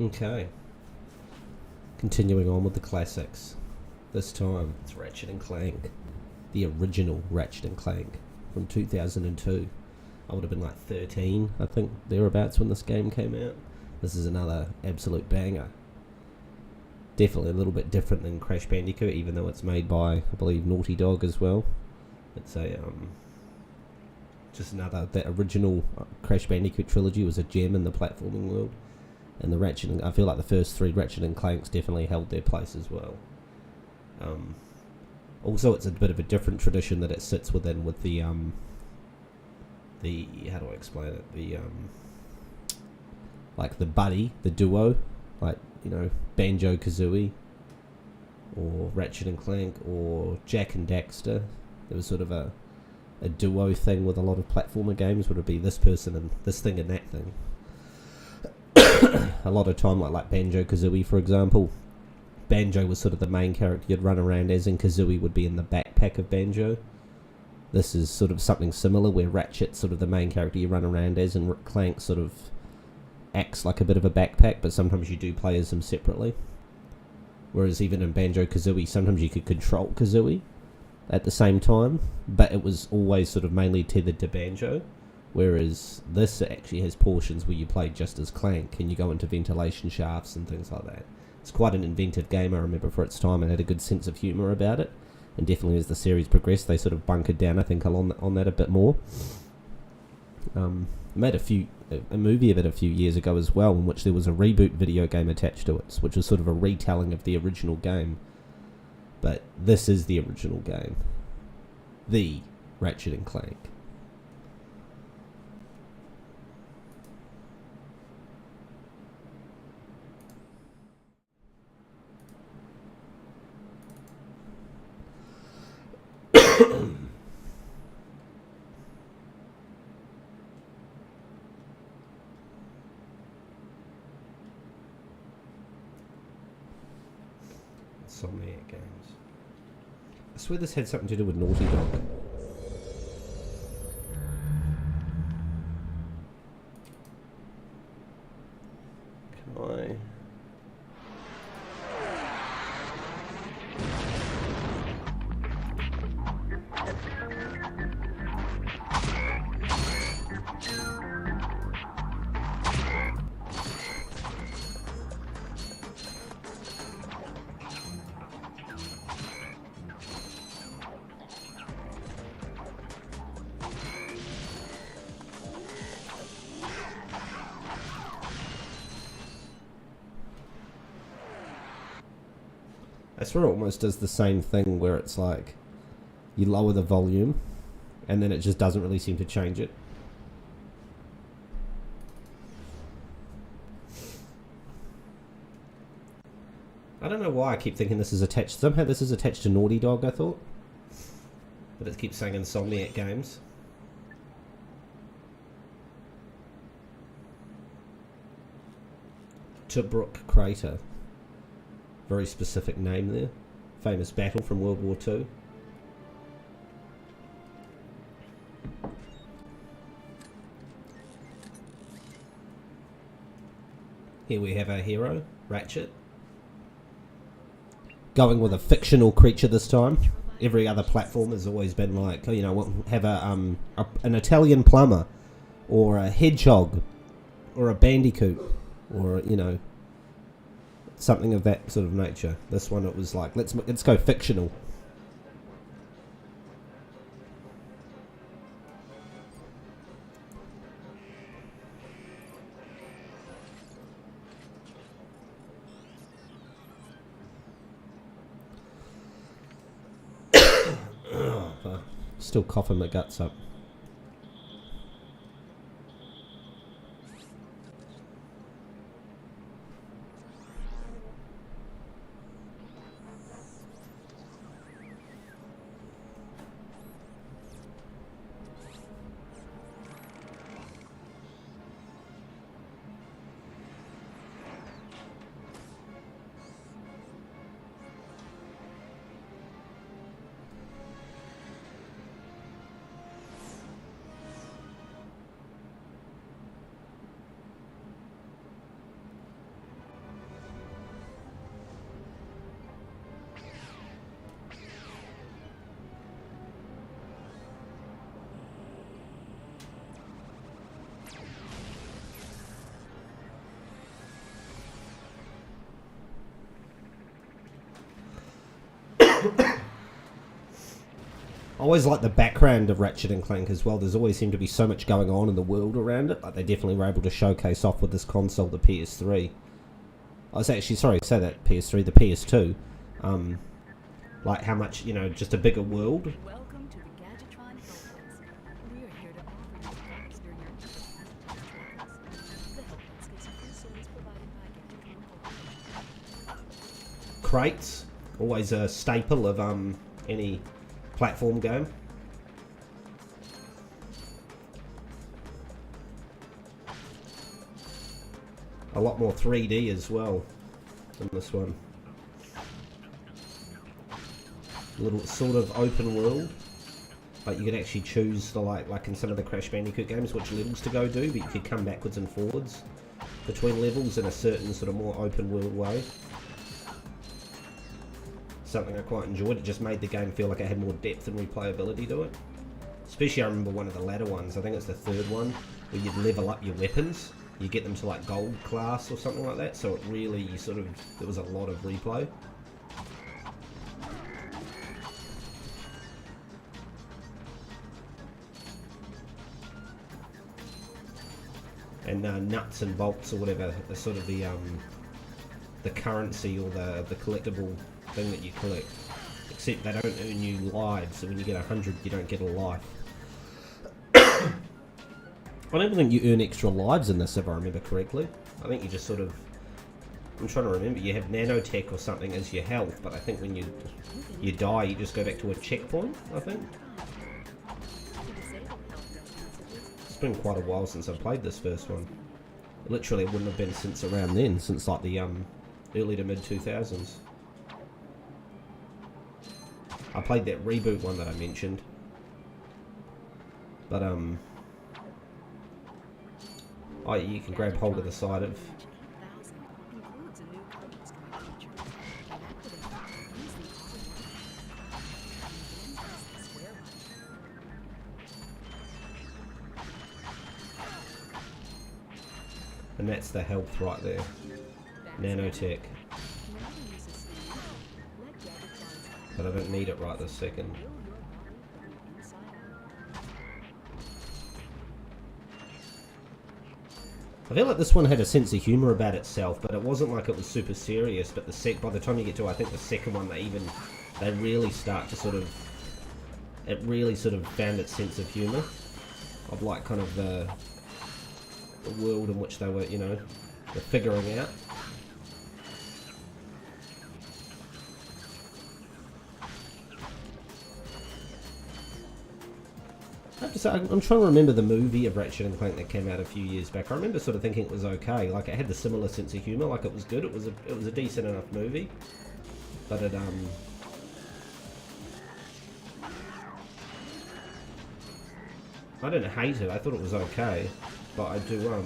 Okay. Continuing on with the classics. This time it's Ratchet and Clank. The original Ratchet and Clank from 2002. I would have been like 13, I think, thereabouts when this game came out. This is another absolute banger. Definitely a little bit different than Crash Bandicoot, even though it's made by, I believe, Naughty Dog as well. It's a just another, that original Crash Bandicoot trilogy was a gem in the platforming world, and the Ratchet and, I feel like the first three Ratchet and Clanks definitely held their place as well. Also, it's a bit of a different tradition that it sits within, with the how do I explain it? The like the buddy, the duo, like, you know, Banjo-Kazooie, or Ratchet and Clank, or Jak and Daxter. There was sort of a duo thing with a lot of platformer games, would it be this person and this thing and that thing. A lot of time, like Banjo-Kazooie, for example. Banjo was sort of the main character you'd run around as, and Kazooie would be in the backpack of Banjo. This is sort of something similar, where Ratchet's sort of the main character you run around as, and Clank sort of acts like a bit of a backpack, but sometimes you do play as him separately. Whereas even in Banjo-Kazooie, sometimes you could control Kazooie at the same time, but it was always sort of mainly tethered to Banjo. Whereas this actually has portions where you play just as Clank, and you go into ventilation shafts and things like that. It's quite an inventive game, I remember, for its time, and had a good sense of humour about it. And definitely as the series progressed, they sort of bunkered down, I think, on that a bit more. Made a movie of it a few years ago as well, in which there was a reboot video game attached to it, which was sort of a retelling of the original game. But this is the original game. The Ratchet and Clank. Insomniac games. I swear this had something to do with Naughty Dog. Can I... I swear it almost does the same thing, where it's like you lower the volume and then it just doesn't really seem to change it. I don't know why I keep thinking this is attached. Somehow this is attached to Naughty Dog, I thought. But it keeps saying Insomniac Games. Tobruk Crater. Very specific name there. Famous battle from World War II. Here we have our hero, Ratchet. Going with a fictional creature this time. Every other platform has always been like, you know, we'll have an Italian plumber, or a hedgehog, or a bandicoot, or, you know, something of that sort of nature. This one, it was like, let's go fictional. Still coughing my guts up. I always like the background of Ratchet and Clank as well. There's always seemed to be so much going on in the world around it. Like they definitely were able to showcase off with this console, the PS3. I was actually sorry to say that PS3, the PS2. Like how much, you know, just a bigger world. Welcome to the Gadgetron Help Desk. We are here to offer you advice during your travels. The Help Desk is a free service provided by Gadgetron. Crates, always a staple of any platform game. A lot more 3D as well than this one. A little sort of open world. Like you could actually choose the like in some of the Crash Bandicoot games which levels to go do, but you could come backwards and forwards between levels in a certain sort of more open world way. Something I quite enjoyed. It just made the game feel like it had more depth and replayability to it. Especially I remember one of the latter ones, I think it's the third one, where you'd level up your weapons. You get them to like gold class or something like that, so it really sort of, there was a lot of replay. And nuts and bolts or whatever are sort of the currency or the collectible thing that you collect. Except they don't earn you lives, so when you get 100 you don't get a life. I don't think you earn extra lives in this if I remember correctly. I think you just sort of, I'm trying to remember, you have nanotech or something as your health, but I think when you die you just go back to a checkpoint, I think. It's been quite a while since I've played this first one. Literally it wouldn't have been since around then, since like the early to mid 2000s. I played that reboot one that I mentioned. But oh, you can grab hold of the side of. And that's the health right there. Nanotech. But I don't need it right this second. I feel like this one had a sense of humour about itself, but it wasn't like it was super serious. But by the time you get to, I think the second one, they really start to sort of, it really sort of found its sense of humour, of like kind of the world in which they were, you know, they're figuring out. I have to say, I'm trying to remember the movie of Ratchet and Clank that came out a few years back. I remember sort of thinking it was okay. Like it had the similar sense of humour. Like it was good. It was a decent enough movie, but it I didn't hate it. I thought it was okay, but I do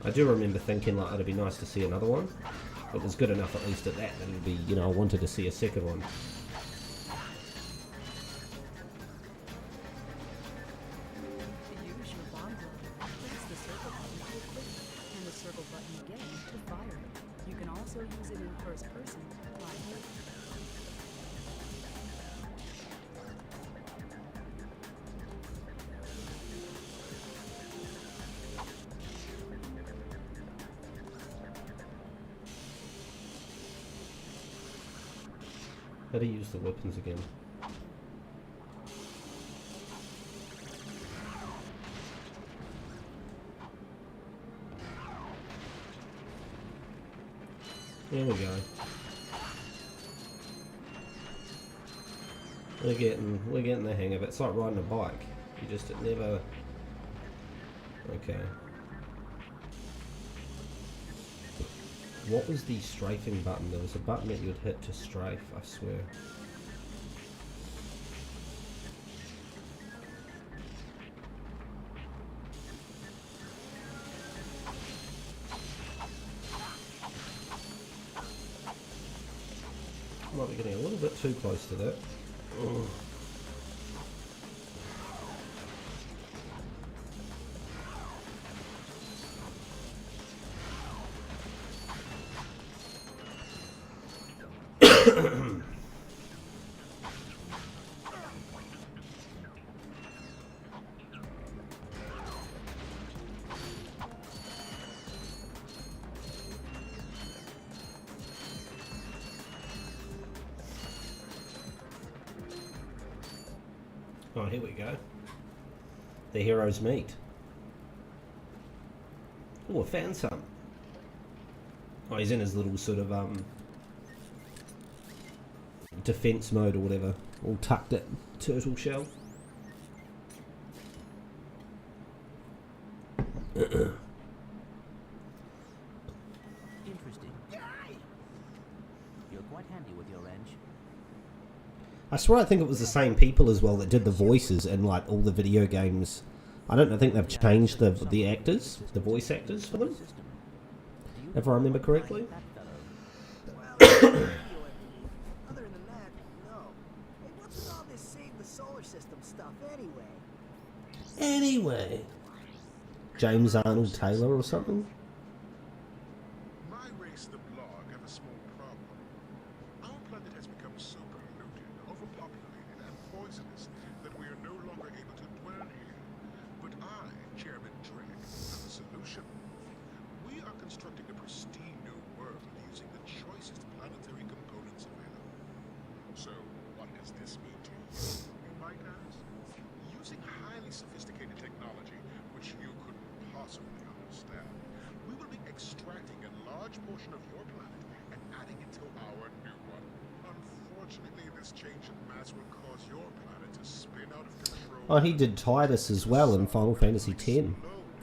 I do remember thinking like it'd be nice to see another one. It was good enough at least at that it'd be, you know, I wanted to see a second one. To use your bomb gun, press the circle button quickly, and the circle button again to fire it. You can also use it in first person, like here. How do you use the weapons again? There we go. We're getting the hang of it. It's like riding a bike. It never. Okay. What was the strafing button? There was a button that you'd hit to strafe, I swear. Might be getting a little bit too close to that. Ugh. Oh, here we go. The heroes meet. Oh, I found some. Oh, he's in his little sort of defense mode or whatever, all tucked at turtle shell. Interesting. You're quite handy with your wrench. I swear I think it was the same people as well that did the voices in like all the video games. I think they've changed the actors, the voice actors for them, if I remember correctly. Other than that, no. Hey, what's with all this save the solar system stuff anyway? Anyway, James Arnold Taylor or something. My race, the blog, have a small problem. Our planet has become so polluted, overpopulated, and poisonous that we are no longer able to dwell here. But I, Chairman Drake, have a solution. We are constructing a pristine new world using the choicest planetary components available. So, what does this mean to you, you might ask? Using highly sophisticated technology, which you couldn't possibly understand, we will be extracting a large portion of your planet and adding it to our new one. Unfortunately, this change in mass will cause your planet to spin out of control. Oh, he did Titus as well in Final Fantasy X.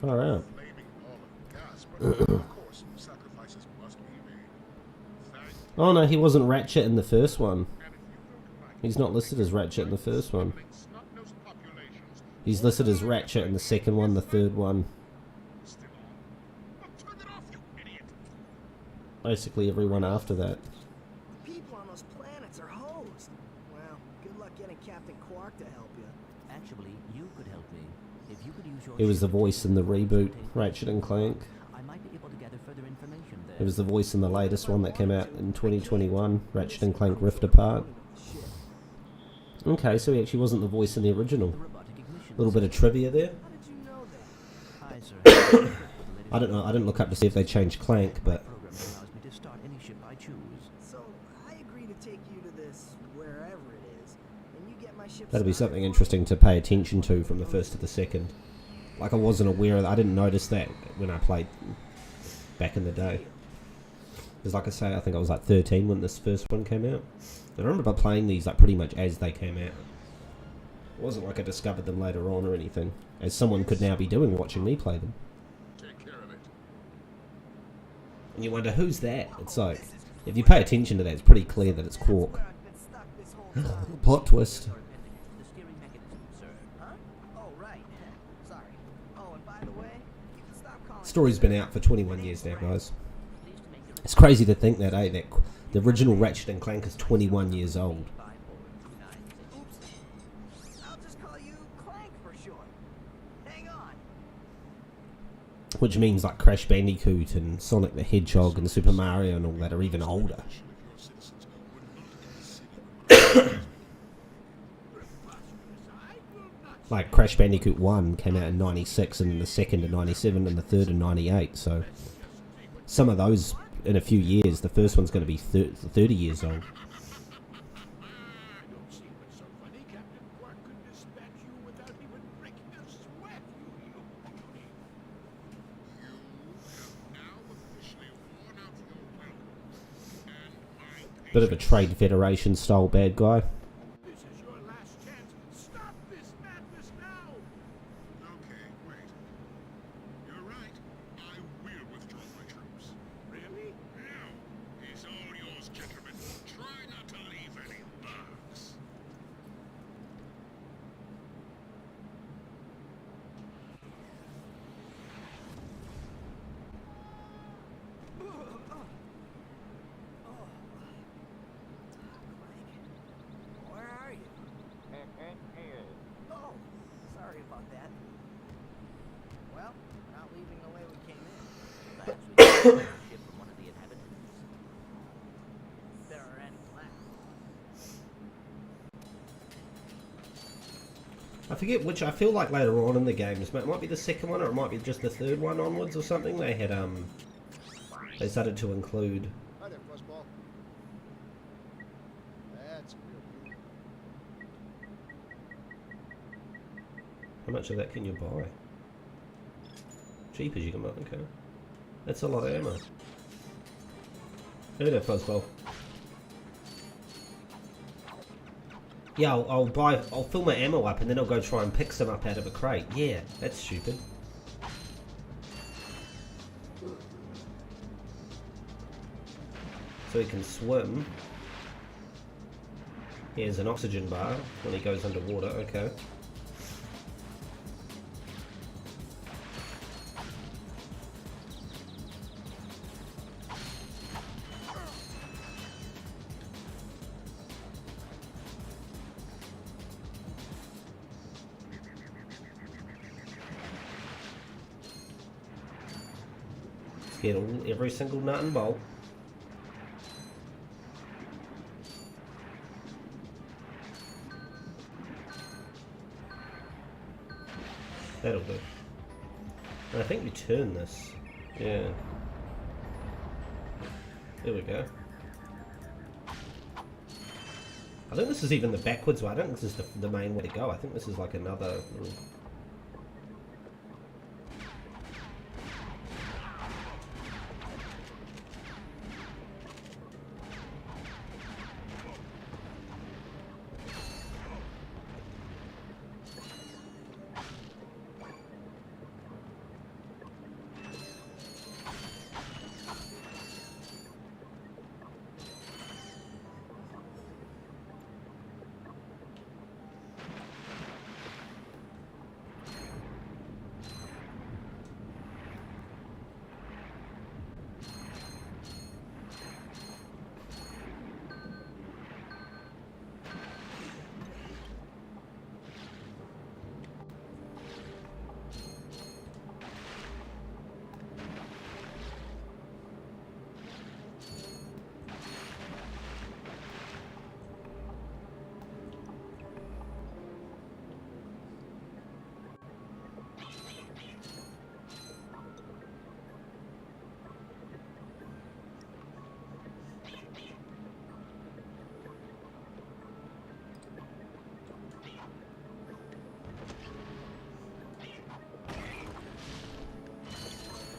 Far out. Flaming ball of gas, but of course, sacrifices must be made. Thank you. Oh no, he wasn't Ratchet in the first one. And if you don't like He's not listed as Ratchet in the first one. snot-nosed populations, He's listed as Ratchet in the second one, the third one. still on. Turn it off, you idiot! Basically everyone after that. The people on those planets are hosed. Well, good luck getting Captain Quark to help you. Actually, you could help me. If you could use your He was the ship voice in the reboot, Ratchet and Clank. I might be able to gather further information there. He was the voice in the latest one that came out in 2021, Ratchet and Clank Rift Apart. Shit. Okay, so he actually wasn't the voice in the original. The robotic ignition. Little bit of trivia there. How did you know that? Hi, sir. I don't know, I didn't look up to see if they changed Clank, but Program allows me to start any ship I choose. So, I agree to take you to this wherever it is, and you get my ship that'd be started. something interesting to pay attention to from the first to the second. Like I wasn't aware of that, I didn't notice that when I played back in the day. Because like I say, I think I was like 13 when this first one came out. And I remember playing these like pretty much as they came out. It wasn't like I discovered them later on or anything, as someone could now be doing watching me play them. Take care of it. And you wonder, who's that? It's like, if you pay attention to that, it's pretty clear that it's Quark. Where I've been stuck this whole time. Plot twist. The steering mechanism, sir. Huh? Oh, right. Sorry. Oh, and by the way, you can stop calling. Story's been out for 21 years now, guys. It's crazy to think that, that the original Ratchet and Clank is 21 years old. Oops. I'll just call you Clank for short. Hang on. Which means like Crash Bandicoot and Sonic the Hedgehog and Super Mario and all that are even older. Of your citizens would not consider Like Crash Bandicoot 1 came out in 96 and the second in 97 and the third in 98, so some of those in a few years, the first one's going to be 30 years old. don't see what's so funny. Captain Quark could dispatch you without even breaking a sweat, you beauty. You have now officially worn out your welcome, and my Bit of a Trade Federation style bad guy. This is your last chance. Stop this madness now! Okay, wait. You're right. I will withdraw my troops. Really? No. It's all yours, gentlemen. Try not to leave any marks. Where are you? Oh, sorry about that. Well, we're not leaving the way we came in. Perhaps we can get a ship from one of the inhabitants. There are any left. forget which. I feel like later on in the games, it might be the second one or it might be just the third one onwards or something. They had they started to include. Hi there, Fuzzball. That's a real How much of that can you buy? Cheap as you can buy. Okay, that's a lot of ammo. Hey there, Fuzzball. Yeah, I'll fill my ammo up and then I'll go try and pick some up out of a crate. Yeah, that's stupid. So he can swim. Here's an oxygen bar when he goes underwater. Okay. Get every single nut and bolt. That'll do. And I think we turn this. Yeah. There we go. I think this is even the backwards way. I don't think this is the main way to go. I think this is like another little...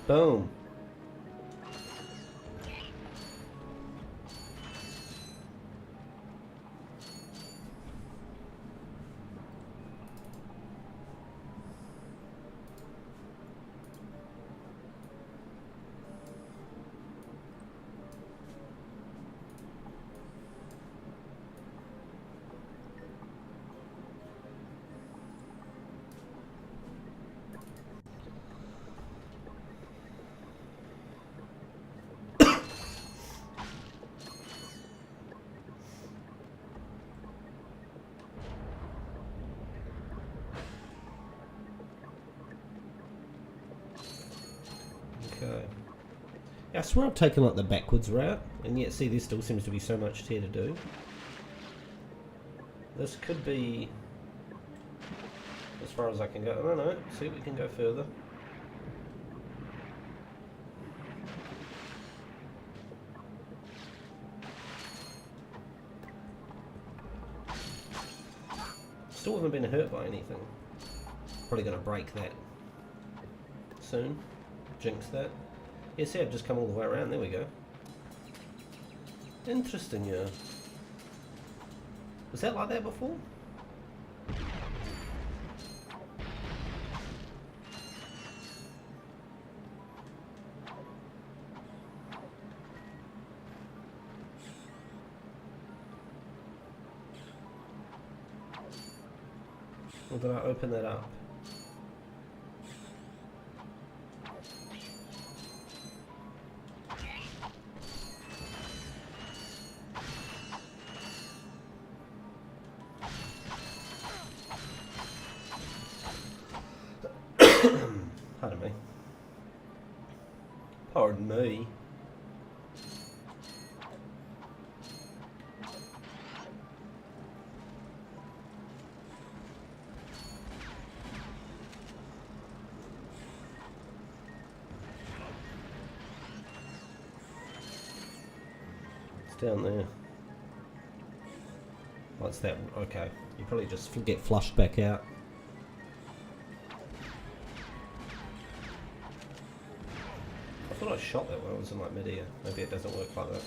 Boom. Okay. Yeah, I swear I've taken like the backwards route, and yet see there still seems to be so much here to do. This could be as far as I can go. I don't know. See if we can go further. Still haven't been hurt by anything. Probably gonna break that soon. Jinx that. Yeah, see, I've just come all the way around. There we go. Interesting, yeah. Was that like that before? Or did I open that up? Pardon me. Pardon me. down there? What's that? Okay. You probably just get flushed back out. I thought I shot that when it was in like mid-air. Maybe it doesn't work like that.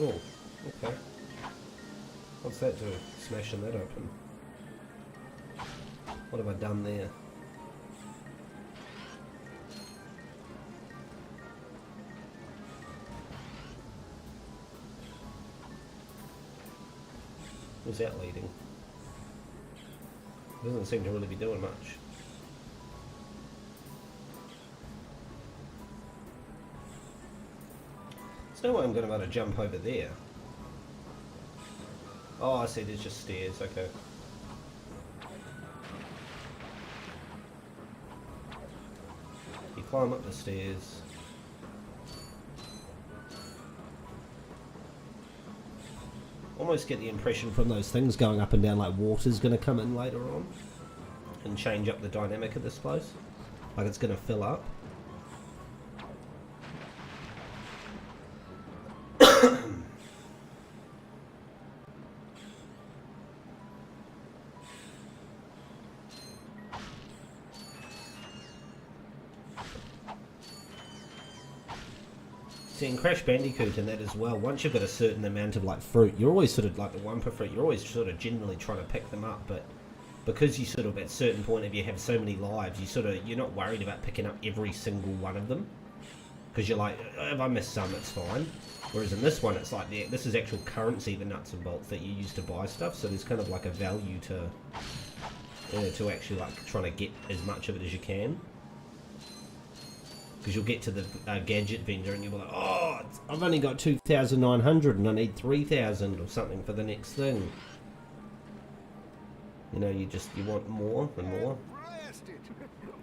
Oh, okay. What's that do? Smashing that open. What have I done there? Where's that leading? Doesn't seem to really be doing much. There's no way I'm going to be able to jump over there. Oh, I see, there's just stairs, okay. You climb up the stairs. Almost get the impression from those things going up and down like water's going to come in later on and change up the dynamic of this place. Like it's going to fill up. See, in Crash Bandicoot and that as well, once you've got a certain amount of like fruit, you're always sort of like the Wumpa fruit, you're always sort of generally trying to pick them up, but because you sort of at a certain point if you have so many lives, you're not worried about picking up every single one of them. Because you're like, if I miss some, it's fine. Whereas in this one, it's like, this is actual currency, the nuts and bolts that you use to buy stuff, so there's kind of like a value to actually like trying to get as much of it as you can. Because you'll get to the gadget vendor and you'll be like, oh, I've only got 2,900 and I need 3,000 or something for the next thing. You know, you want more and more. Blast it!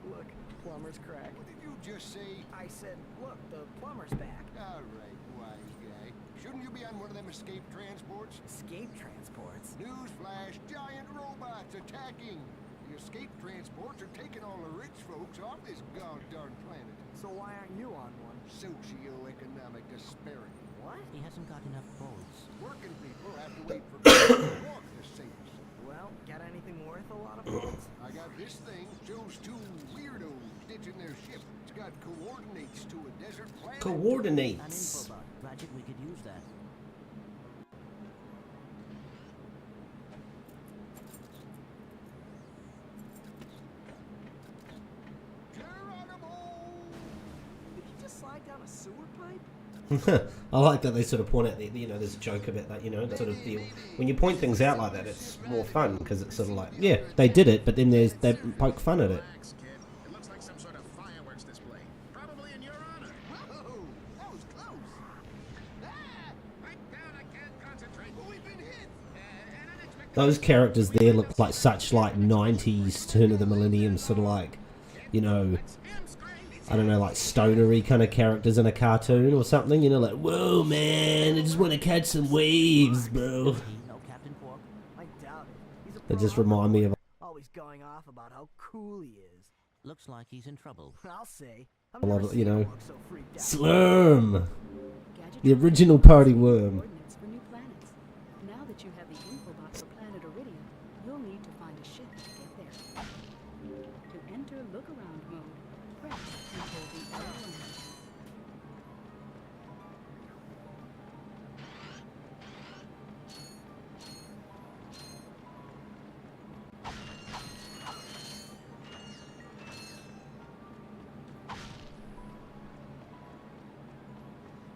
Look, plumber's crack. What did you just say? I said, look, the plumber's back. All right, wise guy. Shouldn't you be on one of them escape transports? Escape transports. Newsflash, giant robots attacking. The escape transports are taking all the rich folks off this goddamn planet. So why aren't you on one? Socioeconomic disparity. What? He hasn't got enough bolts. Working people have to wait for people to walk to save us. Well, got anything worth a lot of bolts? I got this thing. Shows two weirdos ditching their ship. It's got coordinates to a desert planet. An Coordinates. info bug. Ratchet, we could use that. Did you just slide down a sewer pipe? I like that they sort of point out that, you know, there's a joke about that, you know, sort of when you point things out like that, it's more fun because it's sort of like, yeah, they did it, but then they poke fun at it. Relax, kid. It looks like some sort of fireworks display. Probably in your honor. Whoa, that was close. Ah, Pipe down, I can't concentrate. but we've been hit. An unexpected... Those characters there look like such like 90s turn of the millennium sort of like, you know, I don't know, like stonery kind of characters in a cartoon or something, you know, like, whoa man, I just want to catch some waves, bro. No Captain Quark. I doubt it. He's a They just pro remind me of always going off about how cool he is. Looks like he's in trouble. I'll say. I've a lot never of, seen you know, him look so freaked out. Slurm, Gadget the Tracker original party worm. coordinates for new planets. Now that you have the info box for planet Iridia, you'll need to find a ship to get there. To enter look around mode, press and hold the L1.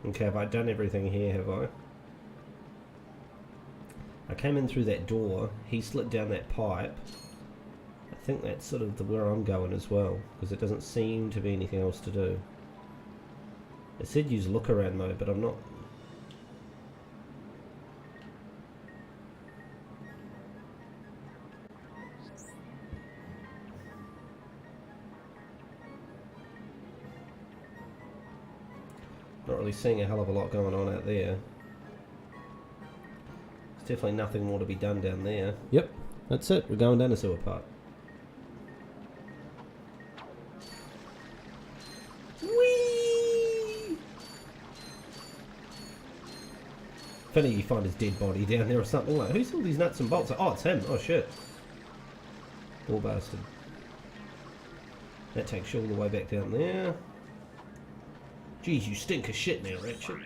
Okay, have I done everything here, have I? I came in through that door, he slid down that pipe. I think that's sort of where I'm going as well, because it doesn't seem to be anything else to do. It said use look around mode, but I'm not... really seeing a hell of a lot going on out there. There's definitely nothing more to be done down there. Yep, that's it. We're going down a sewer part. Whee! If only you find his dead body down there or something. Like, who's all these nuts and bolts? Oh, it's him. Oh, shit. Poor bastard. That takes you all the way back down there. Jeez, you stink of shit now, Ratchet.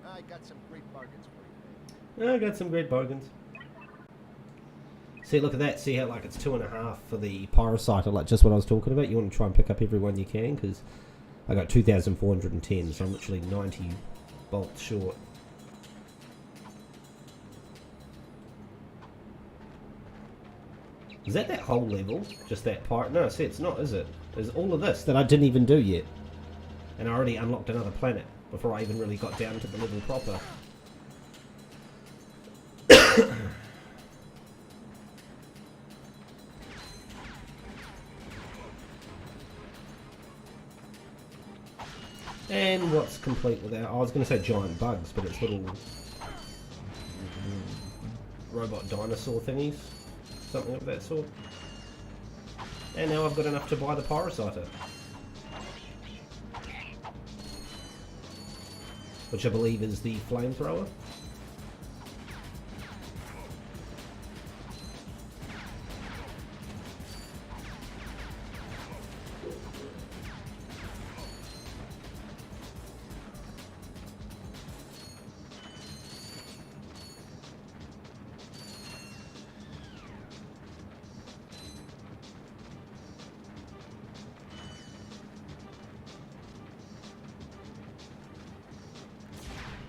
I got some great bargains for you. I got some great bargains. See, look at that. See how, like, it's 2.5 for the Pyrocyter, like, just what I was talking about. You want to try and pick up every one you can, because I got 2,410, so I'm literally 90 bolts short. Is that whole level? Just that part? No, see, it's not, is it? There's all of this that I didn't even do yet. And I already unlocked another planet before I even really got down to the level proper. And what's complete without... I was going to say giant bugs, but it's little... robot dinosaur thingies. Something of that sort. And now I've got enough to buy the Pyrocyter. Which I believe is the flamethrower.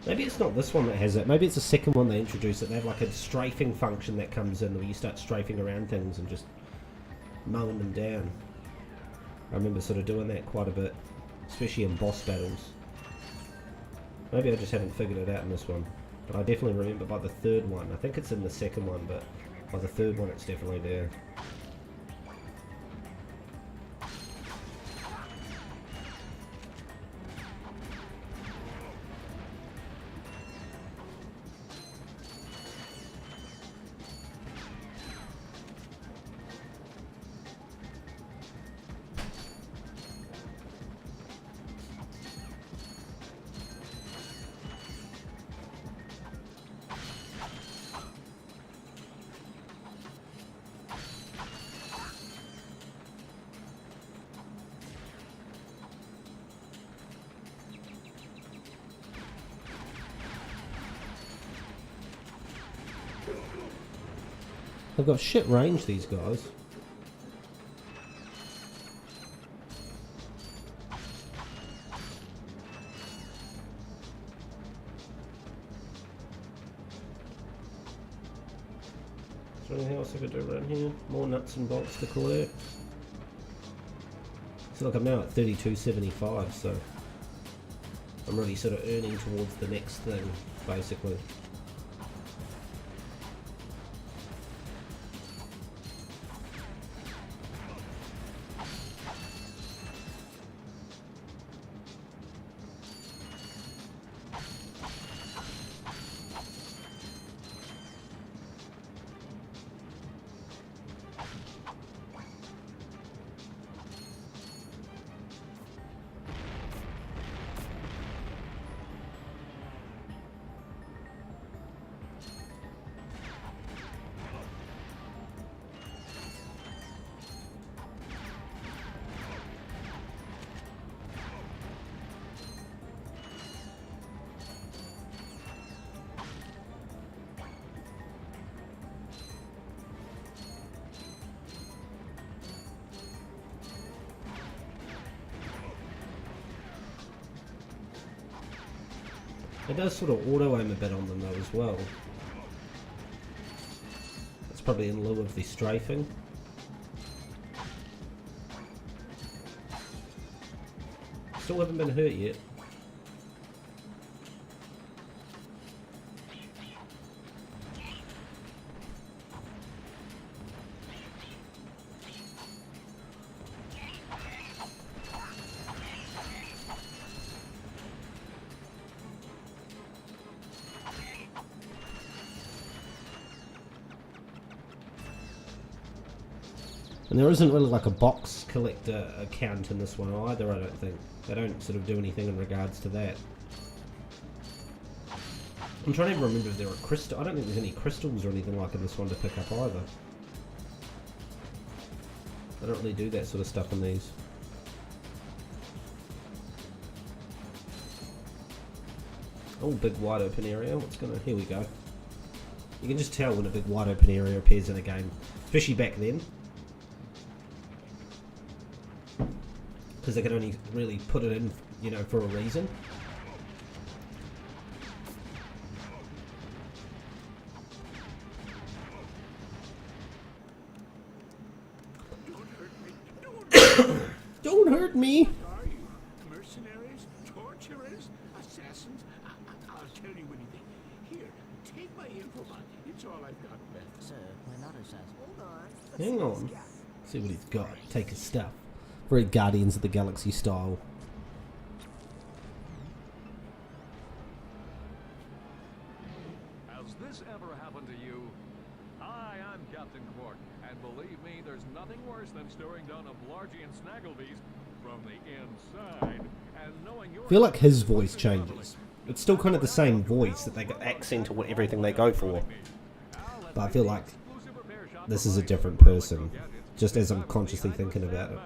Maybe it's not this one that has it. Maybe it's the second one they introduced it. They have like a strafing function that comes in where you start strafing around things and just mowing them down. I remember sort of doing that quite a bit, especially in boss battles. Maybe I just haven't figured it out in this one. But I definitely remember by the third one. I think it's in the second one, but by the third one it's definitely there. They've got shit range, these guys. Is there anything else I could do around here? More nuts and bolts to collect. So look, I'm now at 32.75, so I'm really sort of earning towards the next thing, basically. It does sort of auto-aim a bit on them though as well. That's probably in lieu of the strafing. Still haven't been hurt yet. And there isn't really like a box collector account in this one either, I don't think. They don't sort of do anything in regards to that. I'm trying to remember if there are crystal. I don't think there's any crystals or anything like in this one to pick up either. I don't really do that sort of stuff in these. Oh, big wide open area. What's gonna... Here we go. You can just tell when a big wide open area appears in a game. Especially back then. Because they could only really put it in, you know, for a reason. Don't hurt me! Are you mercenaries, torturers, assassins? I'll tell you anything. Here, take my info bot. It's all I've got left. Sir, we're not assassins. Hold on. Let's Hang see what on. he's got. See what he's got. Take his stuff. Very Guardians of the Galaxy style. Has this ever happened to you? Hi, I'm Captain Quark, and believe me, there's nothing worse than staring down a Blargian Snagglebeast from the inside and knowing you're... I feel like his voice changes. It's still kind of the same voice that they got accent to everything they go for. But I feel like this is a different person, just as I'm consciously thinking about it.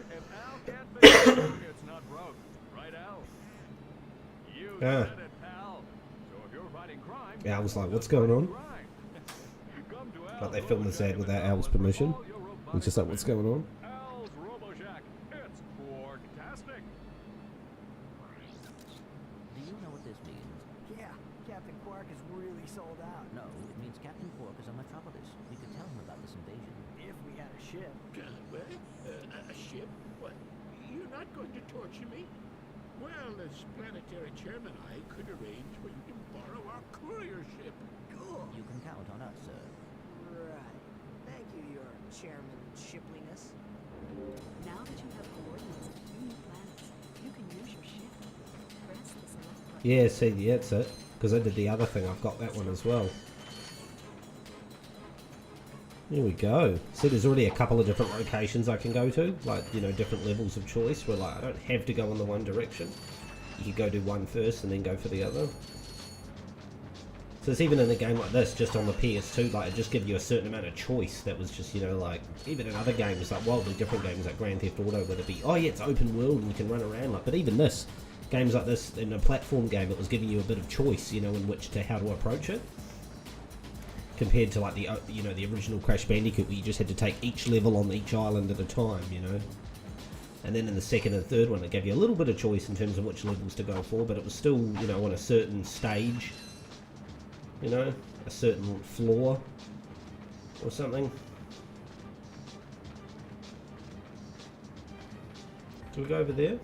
If Al can't fix it, it's not broke. Right, Al? You Yeah. said it, pal. So if you're fighting crime... Yeah, I was like, what's going on? Come to Like Al's they filmed this RoboShack ad without with Al's permission. all your robotic It's just like, what's going on? Al's RoboShack. It's Quarktastic. Do you know what this means? Yeah, Captain Quark is really sold out. No, it means Captain Quark is on Metropolis. We could tell him about this invasion. If we had a ship. What? A ship? What? You're not going to torture me? Well, as planetary chairman, I could arrange for you to borrow our courier ship. Cool. You can count on us, sir. Right. Thank you, your chairman shipliness. Now that you have coordinates of 3 new planets, you can use your ship. Press the select button. Yeah, see, yeah, that's it. Because I did the other thing, I've got that one as well. Here we go. See, there's already a couple of different locations I can go to. Like, you know, different levels of choice where, like, I don't have to go in the one direction. You could go do one first and then go for the other. So it's even in a game like this, just on the PS2, like, it just gives you a certain amount of choice that was just, you know, like, even in other games, like, wildly different games like Grand Theft Auto, where it'd be, oh yeah, it's open world and you can run around, like, but even this, games like this, in a platform game, it was giving you a bit of choice, you know, in which to, how to approach it. Compared to, like, the, you know, the original Crash Bandicoot, where you just had to take each level on each island at a time, you know. And then in the second and third one, it gave you a little bit of choice in terms of which levels to go for, but it was still, you know, on a certain stage. You know, a certain floor or something. Do we go over there?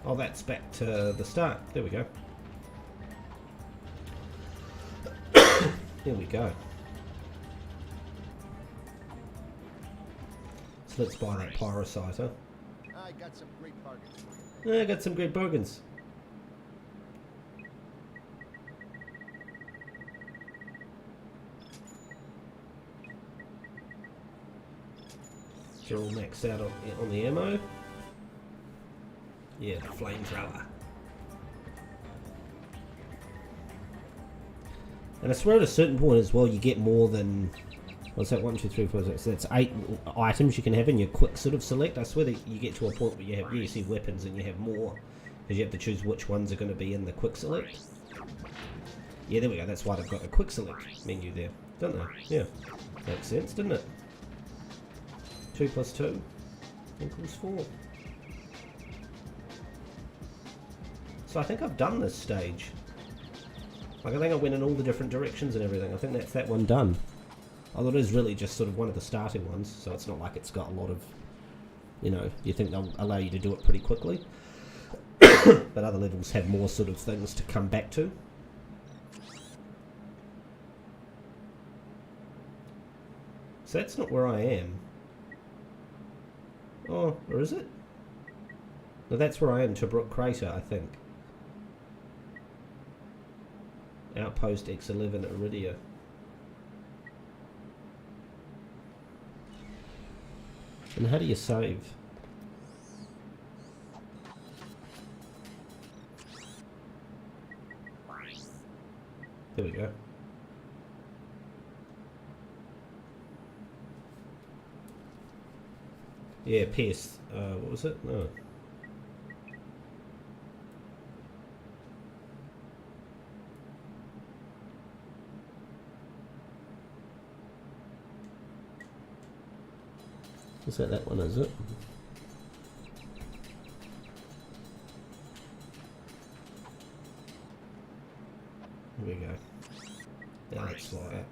Oh, that's back to the start. There we go. There we go. So let's buy that Pyrocyter. I got some great bargains for you. I got some great bargains. You're all maxed out on the ammo. Yeah, the flamethrower. And I swear at a certain point as well, you get more than... What's that? 1, 2, 3, 4, 6. That's 8 items you can have in your quick sort of select. I swear that you get to a point where you have, yeah, you see weapons and you have more. Because you have to choose which ones are going to be in the quick select. Yeah, there we go. That's why they've got a quick select menu there. Don't they? Yeah. Makes sense, didn't it? 2 plus 2 equals 4. So I think I've done this stage. Like, I think I went in all the different directions and everything. I think that's that one done. Although it is really just sort of one of the starting ones, so it's not like it's got a lot of, you know, you think they'll allow you to do it pretty quickly. But other levels have more sort of things to come back to. So that's not where I am. Oh, or is it? No, that's where I am, to Brook Crater, I think. Outpost X11 Iridia. And how do you save? There we go. Yeah, PS. What was it? No. Is that one, is it? Here we go. Now let's fly out.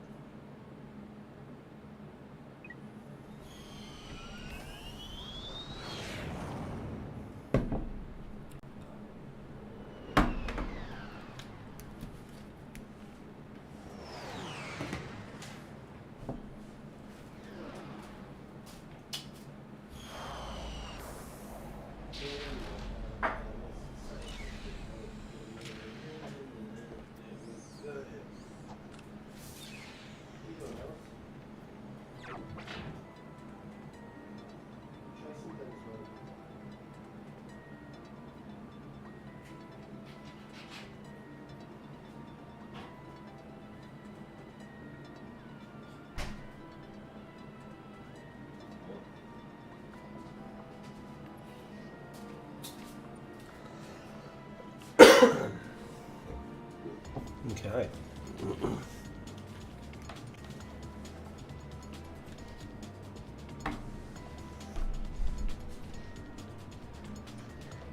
Okay.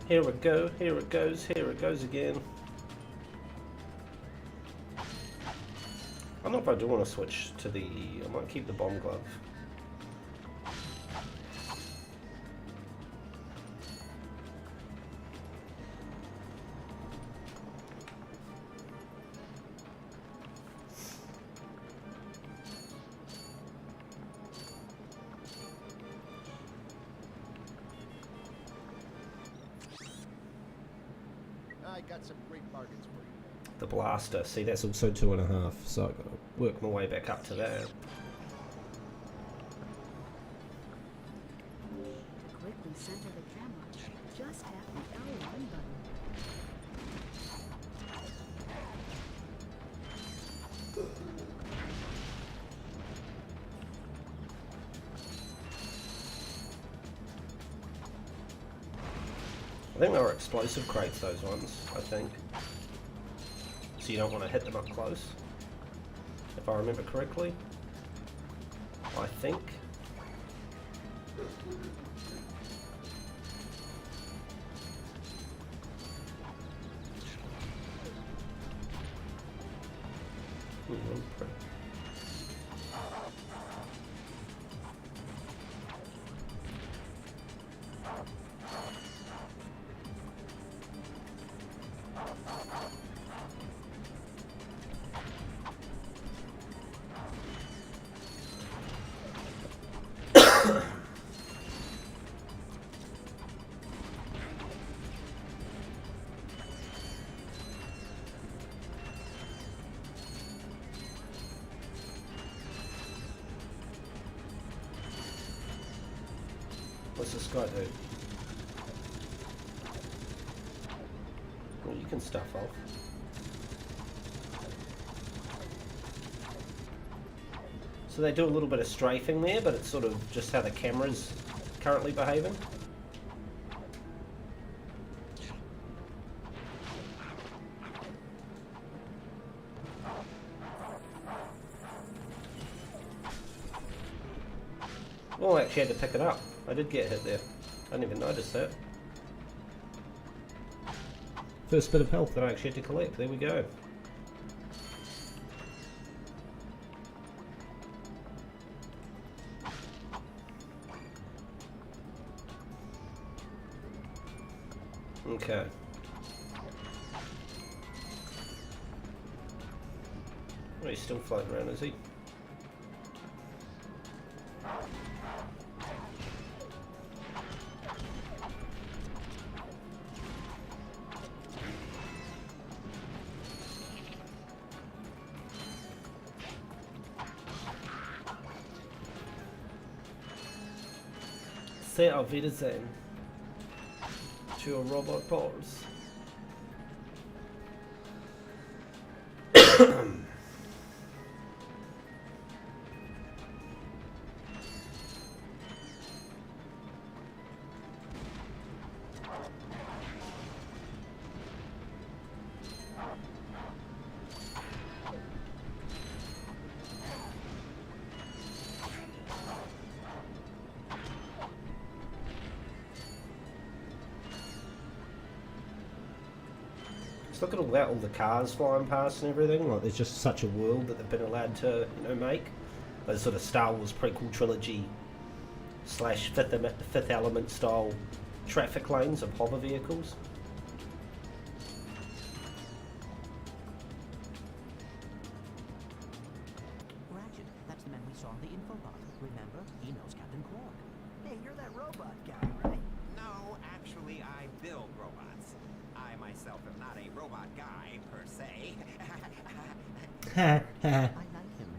Here we go, here it goes again. I don't know if I do want to switch to the... I might keep the bomb glove. I got some great bargains for you. The blaster, see that's also 2.5, so I've got to work my way back up to that. Quickly center the camera. Just tap the L1 button. I think they were explosive crates, those ones, I think. So you don't want to hit them up close, if I remember correctly. I think. What's this guy do? Well, you can stuff off. So they do a little bit of strafing there, but it's sort of just how the camera's currently behaving. Oh, I actually had to pick it up. I did get hit there. I didn't even notice that. First bit of health that I actually had to collect. There we go. Okay. Oh, he's still floating around, is he? Say auf Wiedersehen to your robot balls. Just look at all that, all the cars flying past and everything. Like, there's just such a world that they've been allowed to, you know, make. Those sort of Star Wars prequel trilogy / fifth element style traffic lanes of hover vehicles. Ratchet, that's the man we saw in the infobot. Remember? He knows Captain Quark. Hey, you're that robot guy, right? No, actually, I build robots. I myself am not a robot guy, per se. I like him.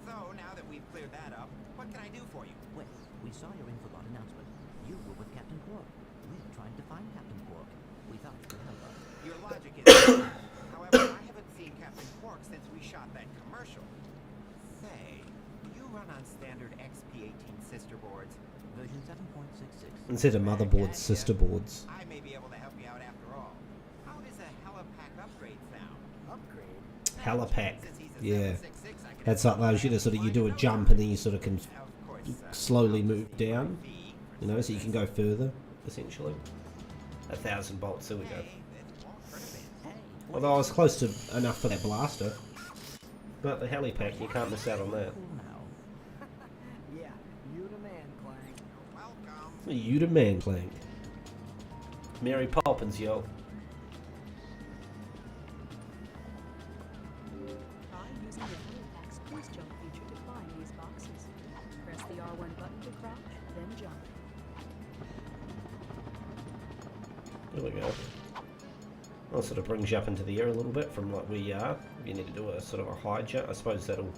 So, now that we've cleared that up, what can I do for you? Well, we saw your infobot announcement. You were with Captain Quark. We're trying to find Captain Quark. We thought you could help us. Your logic is right. However, I haven't seen Captain Quark since we shot that commercial. Say, you run on standard XP18 sister boards. Version 7.66. Instead of motherboards, sister boards. I may be able to help you out after all. How does a helipack upgrade sound? Upgrade? Helipack. Since he's a Yeah. 766, I can That's like those, you know, sort of you do a jump and then you sort of can Of course, slowly move down, you know, so you can go further, essentially. 1,000 bolts, there we go. Hey, Although I was close to enough for that blaster. But the helipack, you can't miss out on that. cool now. Yeah, you the man, Clank. Welcome. You the man, Clank. Mary Poppins, yo. Try using the Helipack's boost jump feature to climb these boxes. Press the R1 button to crouch, then jump. There we go. Well, sort of brings you up into the air a little bit from like where you are. If you need to do a sort of a high jump, I suppose that'll...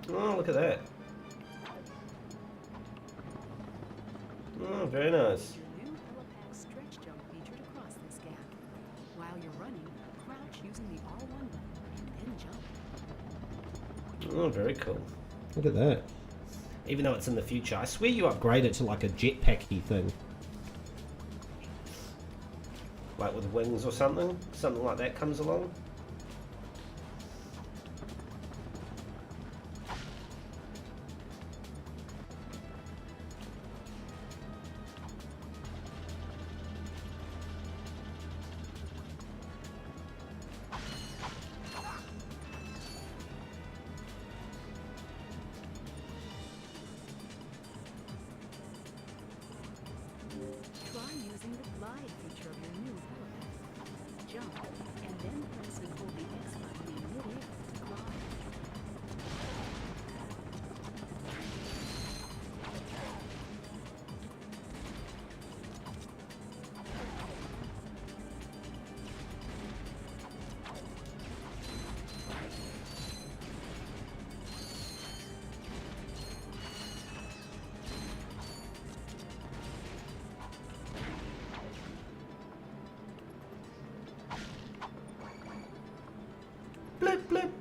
Oh, look at that. Oh, very nice. Your new Helipack stretch jump feature to cross this gap. While you're running, crouch using the R1 button, and then jump. Oh, very cool. Look at that. Even though it's in the future, I swear you upgrade it to like a jetpacky thing. Like with wings or something. Something like that comes along. Try using the glide feature of your new Helipack. Jump, and then press and hold the X button in midair to glide. Blip, blip.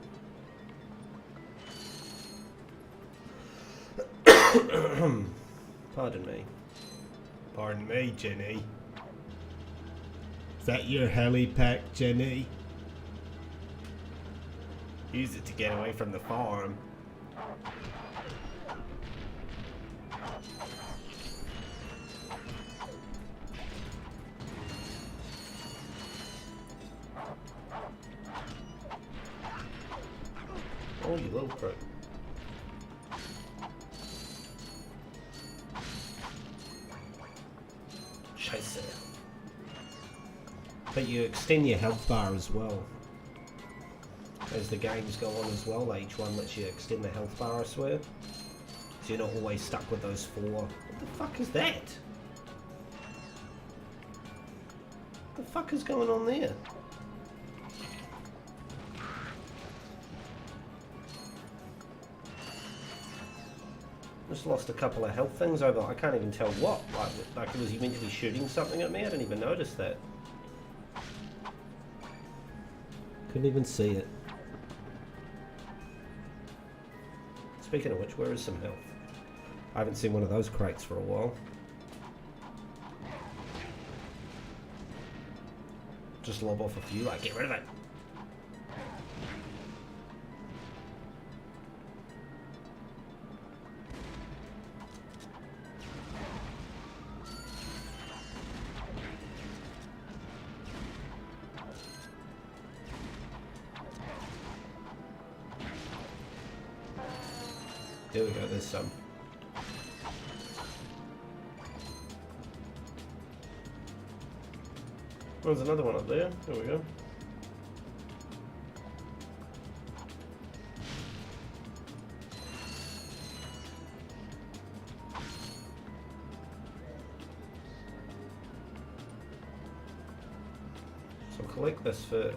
Pardon me. Pardon me, Jenny. Is that your helipack, Jenny? Use it to get away from the farm. Oh, you little prick. Chase it. But you extend your health bar as well. As the games go on as well, each one lets you extend the health bar, I swear. So you're not always stuck with those 4. What the fuck is that? What the fuck is going on there? Just lost a couple of health things over. I can't even tell what. Like was he meant to be shooting something at me? I didn't even notice that. Couldn't even see it. Speaking of which, where is some health? I haven't seen one of those crates for a while. Just lob off a few, like, get rid of it. There we go, there's some. There's another one up there. There we go. So collect this first.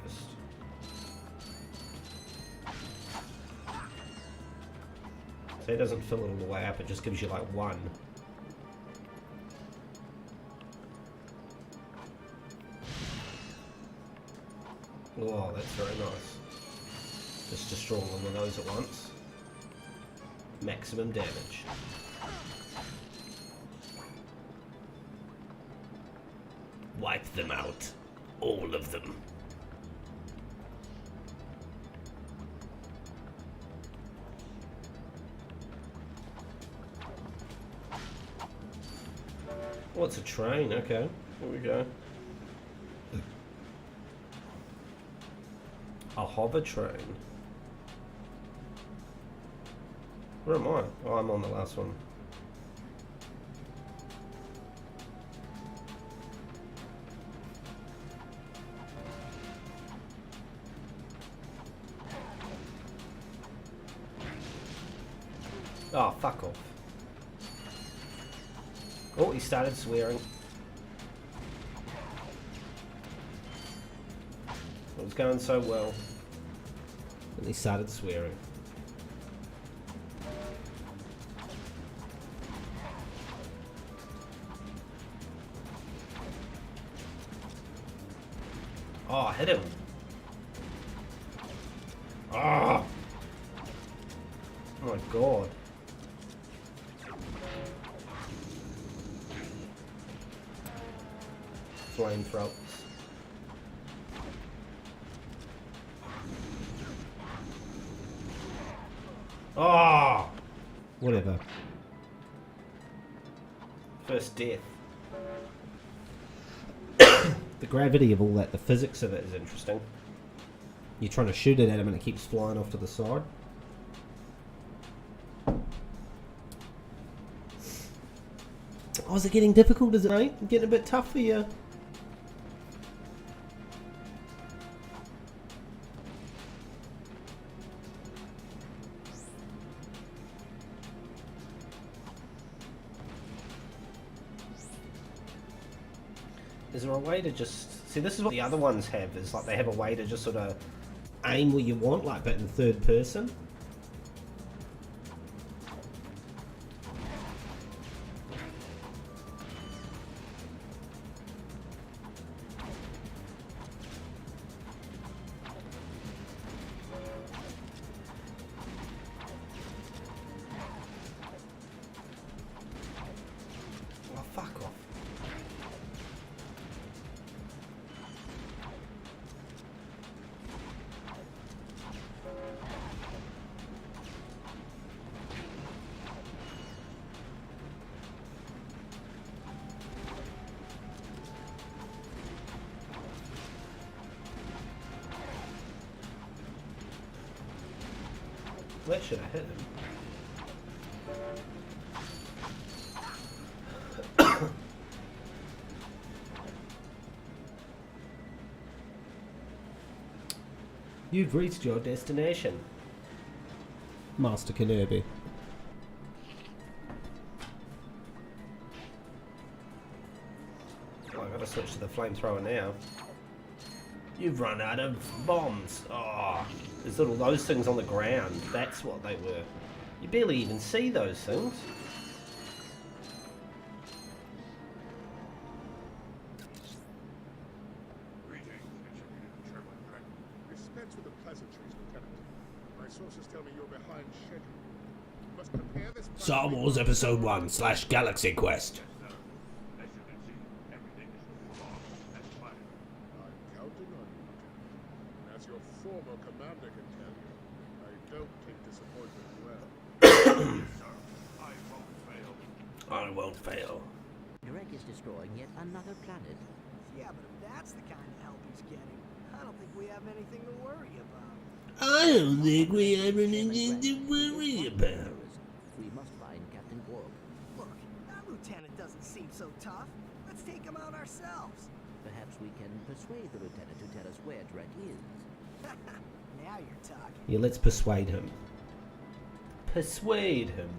So it doesn't fill it all the way up, it just gives you like one. Oh, that's very nice. Just destroy one of those at once. Maximum damage. Wipe them out. All of them. Oh, it's a train, okay. Here we go. A hover train. Where am I? Oh, I'm on the last one. Oh, fuck off. Oh, he started swearing. It was going so well. And he started swearing. Oh, hit him. Oh. Oh my god. Flamethrowers. Oh! Whatever. First death. The gravity of all that, the physics of it is interesting. You're trying to shoot it at him and it keeps flying off to the side. Oh, is it getting difficult, is it, mate? Getting a bit tough for you? Is there a way to just... See, this is what the other ones have, is like they have a way to just sort of aim where you want, like, but in third person. Oh, fuck off. That should have hit him. You've reached your destination, Master Kenobi. Oh, I gotta switch to the flamethrower now. You've run out of bombs. Oh, there's little those things on the ground. That's what they were. You barely even see those things. Dispense with the pleasantries, Lieutenant. My sources tell me you're behind schedule. You must prepare this Star Wars Episode 1/Galaxy Quest. I'm counting on you, Lieutenant. And as your former commander can tell you, I don't take disappointment well. Sir, I won't fail. I won't fail. Drek is destroying yet another planet. Yeah, but if that's the kind of help he's getting, I don't think we have anything to worry about. I don't think we have anything to worry about. We must find Captain Quark. Look, that lieutenant doesn't seem so tough. Let's take him out ourselves. Perhaps we can persuade the lieutenant to tell us where Drek is. Now you're talking. Yeah, let's persuade him. Persuade him.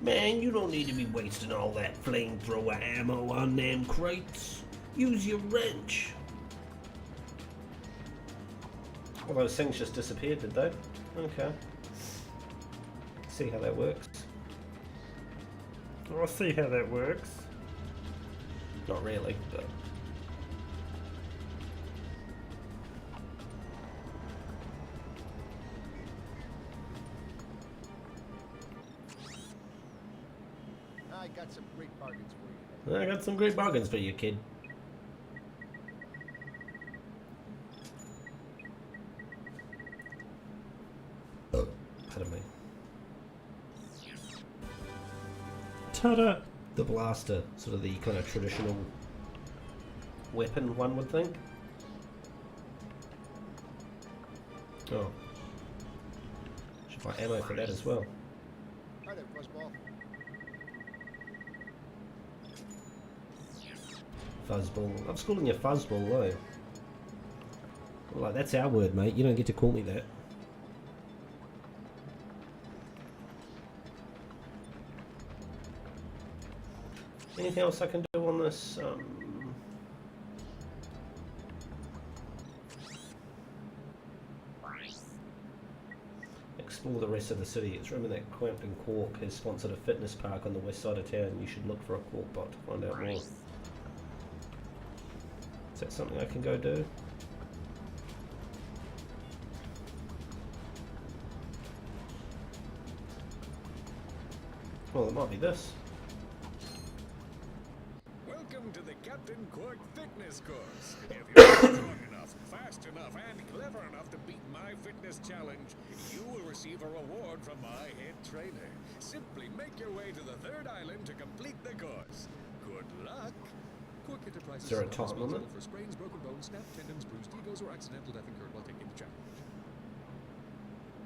Man, you don't need to be wasting all that flamethrower ammo on them crates. Use your wrench. All those things just disappeared, did they? Okay. See how that works. I'll see how that works. Not really, but... I got some great bargains for you. I got some great bargains for you, kid. Pardon me. Ta-da! The blaster, sort of the kind of traditional weapon, one would think. Oh. Should buy ammo for that as well. Hi there, Fuzzball. Fuzzball. I'm calling you Fuzzball though. Like, that's our word, mate. You don't get to call me that. Anything else I can do on this? Explore the rest of the city. It's rumoured that Captain Quark has sponsored a fitness park on the west side of town. You should look for a Quark bot to find out more. Is that something I can go do? Well, it might be this. Welcome to the Captain Quark Fitness Course. If you're strong enough, fast enough, and clever enough to beat my fitness challenge, you will receive a reward from my head trainer. Simply make your way to the third island to complete the course. Good luck. Quark Enterprises Is there a not time on it? responsible for sprains, broken bones, snapped tendons, bruised egos, or accidental death incurred while taking the challenge.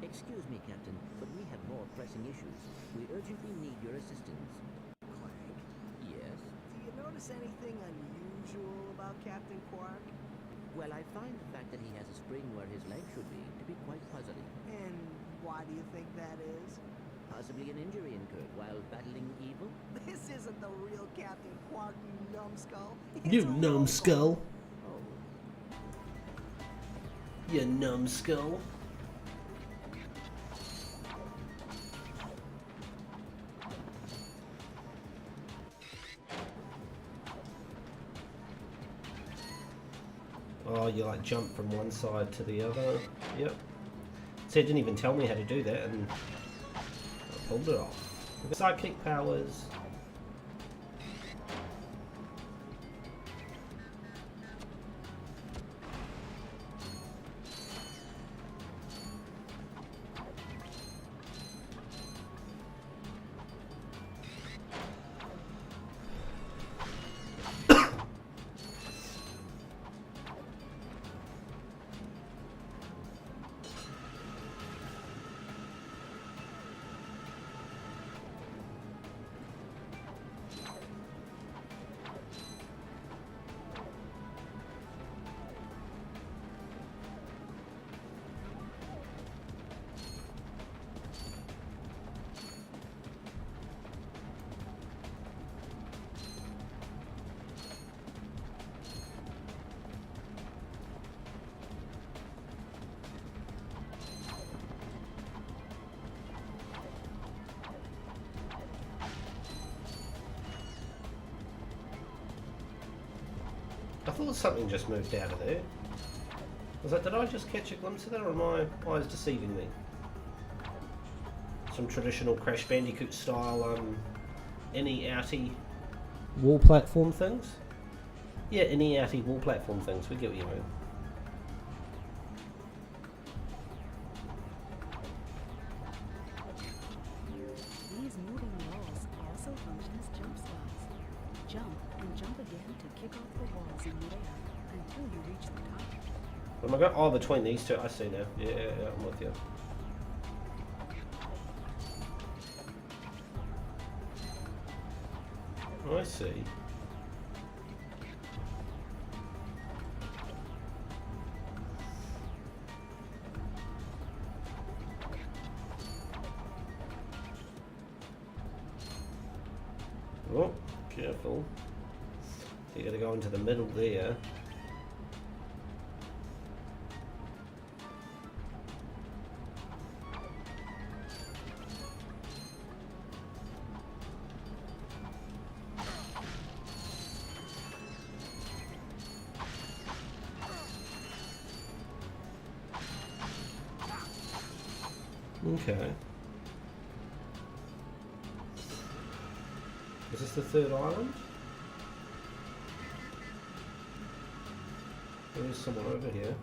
Excuse me, Captain, but we have more pressing issues. We urgently need your assistance. Clank, Yes? do you notice anything unusual about Captain Quark? Well, I find the fact that he has a spring where his leg should be to be quite puzzling. And why do you think that is? Possibly an injury incurred while battling evil? This isn't the real Captain Quark, you numbskull. You It's a numbskull. Oh, You numbskull. Oh, you like jump from one side to the other. Yep. See, it didn't even tell me how to do that, and I pulled it off. Sidekick powers. I thought something just moved out of there. Was that, did I just catch a glimpse of that, or are my eyes deceiving me? Some traditional Crash Bandicoot style, inny-outy wall platform things? Yeah, inny-outy wall platform things, we get what you mean. These moving walls also function as jump slots. Jump and jump again to kick off the walls in midair until you reach the top. When I go, oh, between these two, I see now. Yeah, I'm with you. I see. Oh, careful. So you gotta go into the middle there. Okay. Is this the third island? There is someone over here.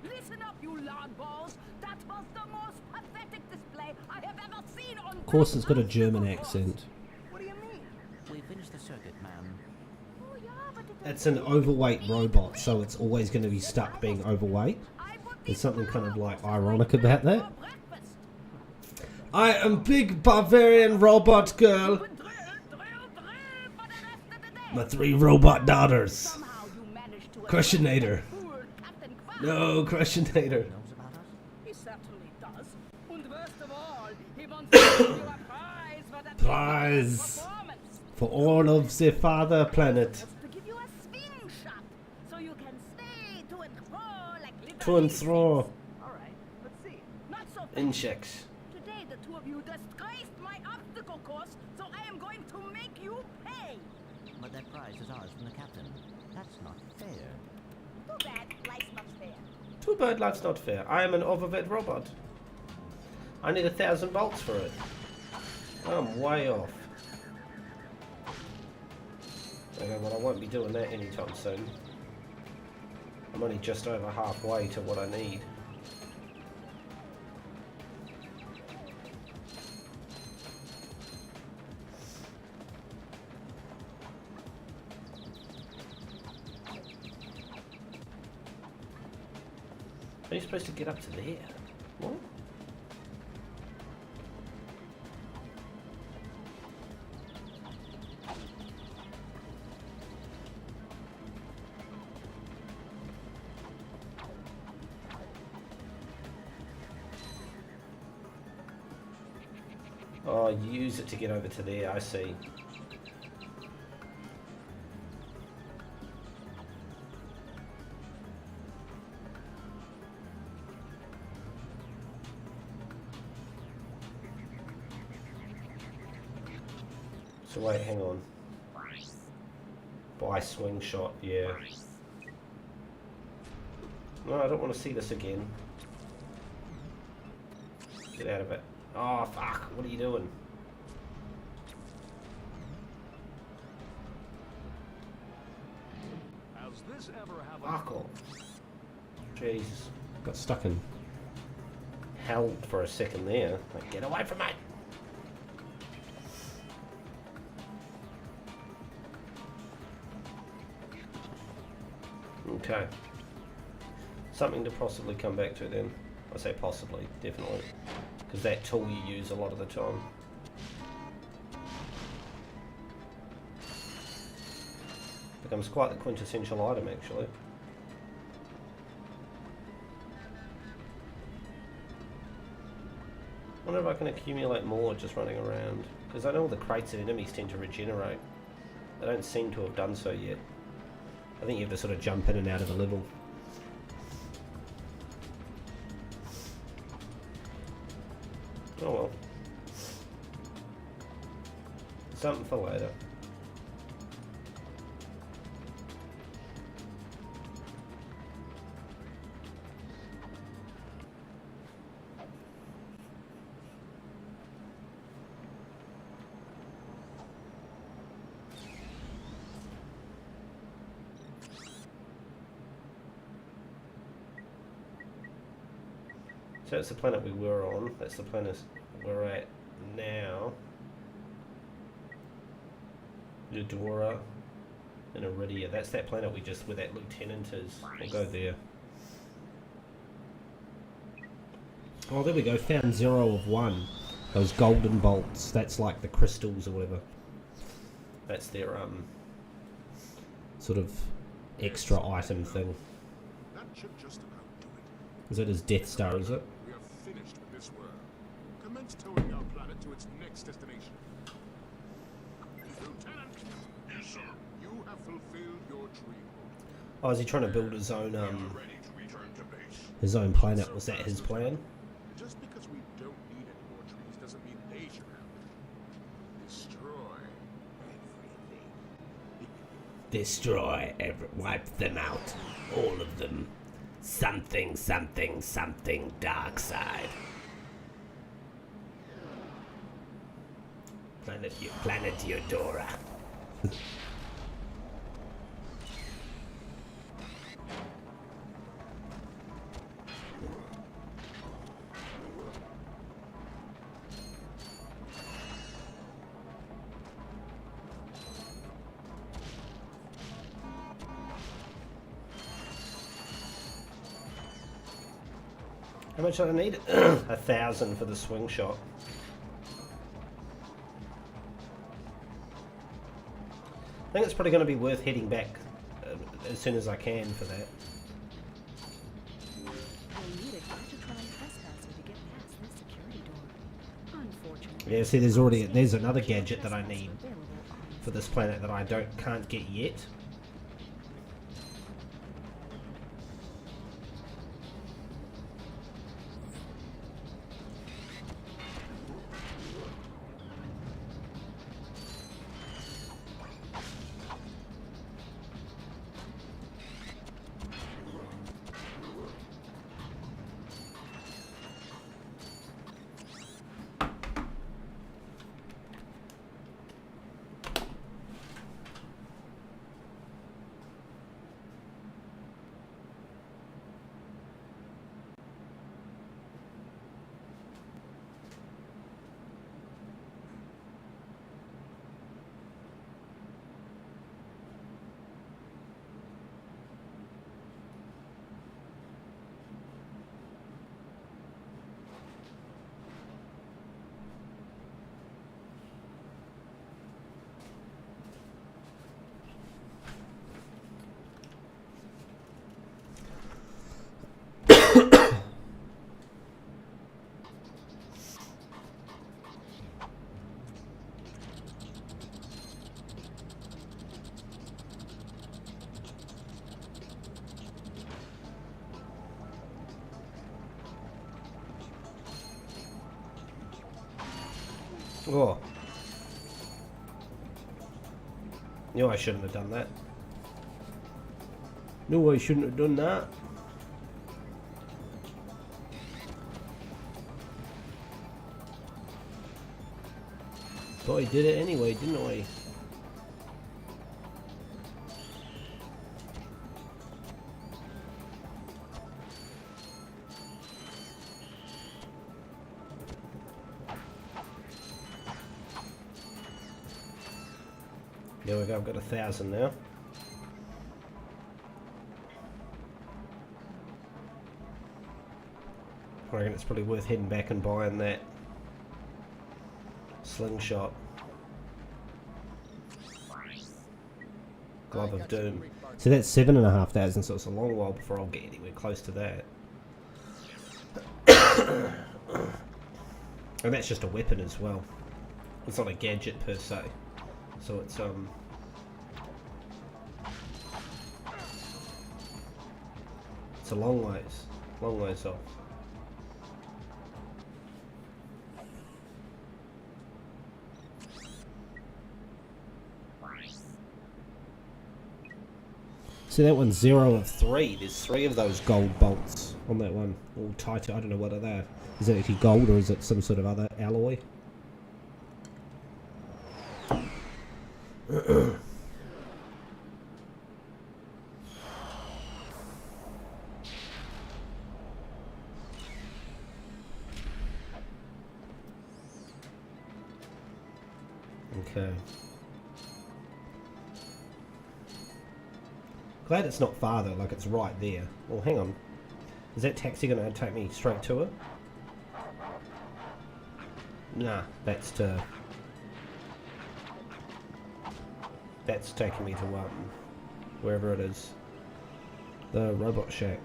Listen up, you loudballs! That was the most pathetic display I have ever seen on. Of course, it's got a German accent. What do you mean? We finished the circuit, ma'am. Oh, yeah, but it It's an overweight robot, so it's always going to be stuck being overweight. There's something kind of like ironic about that. I am big Bavarian robot girl. My 3 robot daughters. Crushinator. No, Crushinator. Knows about us? He certainly does. And worst of all, he wants to give you a prize for that Prize performance. for all of the father planet. To give you a spin shot, so you can stay to and fro like little To and insects. fro. All right, let's see. Not so fast. Insects. Today the two of you disgraced my obstacle course, so I am going to make you pay. But that prize is ours from the captain. That's not fair. Too bad, life's not fair. Too bad life's not fair. I am an overweight robot. I need 1,000 bolts for it. I'm way off. Okay, well I won't be doing that anytime soon. I'm only just over halfway to what I need. Are you supposed to get up to there? What? Oh, use it to get over to there, I see. So wait, hang on. Buy swing shot, yeah. No, I don't want to see this again. Get out of it. Oh, fuck. What are you doing? Has this ever happened? Fuck off. Jeez. Got stuck in hell for a second there. Like, get away from me! Okay. Something to possibly come back to then. I say possibly, definitely. Because that tool you use a lot of the time. Becomes quite the quintessential item actually. I wonder if I can accumulate more just running around. Because I know all the crates and enemies tend to regenerate. They don't seem to have done so yet. I think you have to sort of jump in and out of the level. Oh well. Something for later. So that's the planet we were on. That's the planet we're at now. Eudora and Iridia. That's that planet we just, where that lieutenant is. We'll go there. Oh, there we go. Found 0 of 1. Those golden bolts. That's like the crystals or whatever. That's their sort of extra item thing. That should just about do it. Is it his Death Star, is it? We are finished with this world. Commence towing our planet to its next destination. Lieutenant! Yes, sir. You have fulfilled your dream. Oh, is he trying to build his own We are ready to return to base. his own planet? Was that his plan? Just because we don't need any more trees doesn't mean they should have it. Destroy everything. Destroy wipe them out. All of them. Something, something, something dark side. Planet Eudora. How much do I need? 1,000 for the swing shot. I think it's probably going to be worth heading back as soon as I can for that. You'll need a Ratchet trespasser to get past this security door. Unfortunately. Yeah, see, there's another gadget that I need for this planet that I can't get yet. Oh. No, I shouldn't have done that. No, I shouldn't have done that. But I did it anyway, didn't I? There we go, I've got 1,000 now. I reckon it's probably worth heading back and buying that slingshot. Glove of Doom. So that's 7,500, so it's a long while before I'll get anywhere close to that. And that's just a weapon as well. It's not a gadget per se. So it's a long ways off. So that one's 0 of 3. There's 3 of those gold bolts on that one. All tight. I don't know what are they. Is it actually gold or is it some sort of other alloy? Okay. Glad it's not far though, like it's right there. Well, hang on. Is that taxi going to take me straight to it? Nah, that's taking me to wherever it is. The robot shack.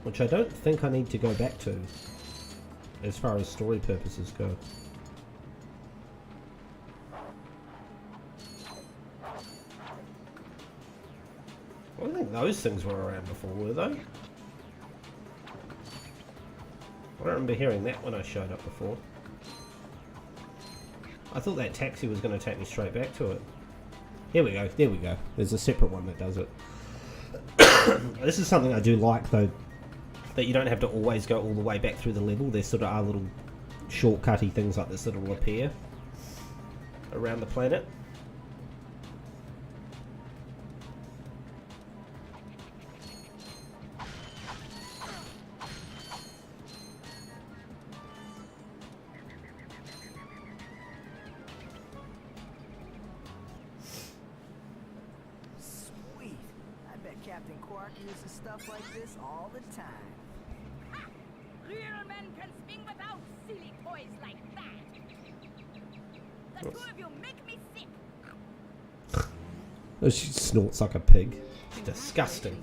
Which I don't think I need to go back to, as far as story purposes go. I don't think those things were around before, were they? I don't remember hearing that when I showed up before. I thought that taxi was going to take me straight back to it. Here we go, there we go. There's a separate one that does it. This is something I do like though, that you don't have to always go all the way back through the level. There sort of are little shortcutty things like this that will appear around the planet. Sweet. I bet Captain Quark uses stuff like this all the time. Real men can swing without silly toys like that. The two of you make me sick. Oh, she snorts like a pig. It's disgusting.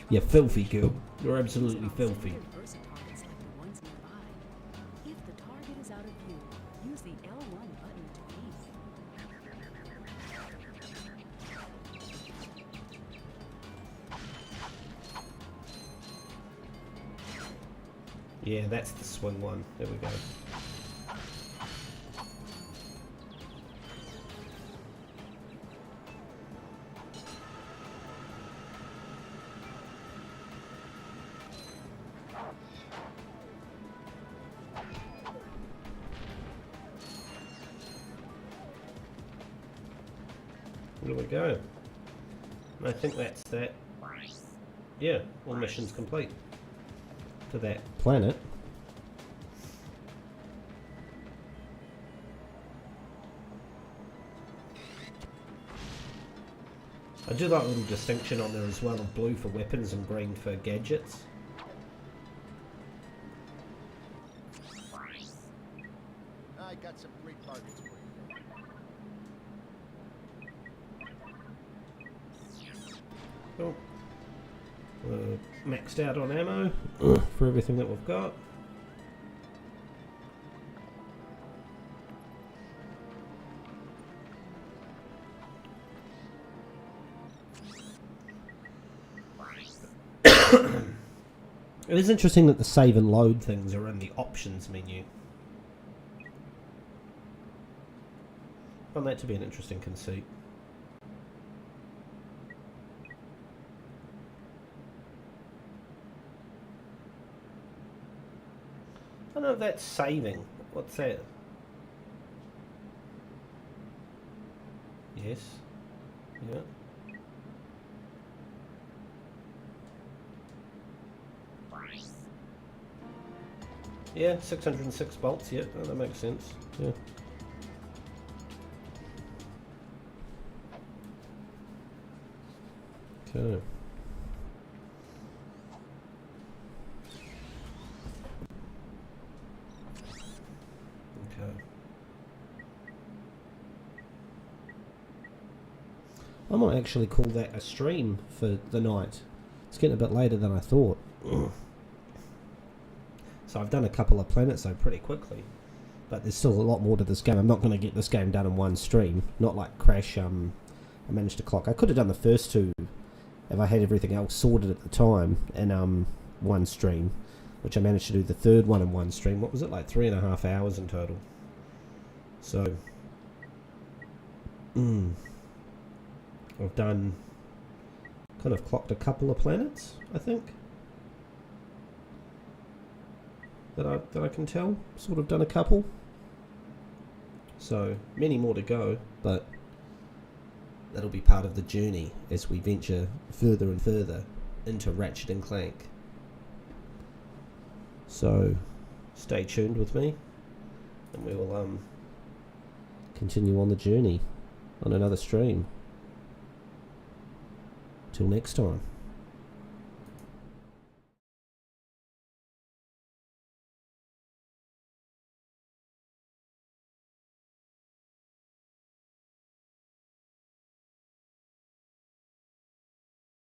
You filthy girl. You're absolutely filthy. If the target is out of view, use the L1 button to aim. Yeah, that's the swing one. There we go. There we go. I think that's that. Yeah, all missions complete. To that planet. I do like a little distinction on there as well of blue for weapons and green for gadgets. I got some great targets for you. Cool. We're maxed out on ammo for everything that we've got. It is interesting that the save and load things are in the options menu. Found that to be an interesting conceit. I don't know if that's saving. What's that? Yes. Yeah. Yeah, 606 bolts, yeah, oh, that makes sense. Yeah. Okay. I might actually call that a stream for the night. It's getting a bit later than I thought. So I've done a couple of planets though pretty quickly. But there's still a lot more to this game. I'm not going to get this game done in one stream. Not like Crash, I managed to clock. I could have done the first two if I had everything else sorted at the time in one stream. Which I managed to do the third one in one stream. What was it, like 3.5 hours in total? So... I've done, kind of clocked a couple of planets, I think, that I can tell. Sort of done a couple. So many more to go, but that'll be part of the journey as we venture further and further into Ratchet and Clank. So stay tuned with me, and we will continue on the journey on another stream. Till next time.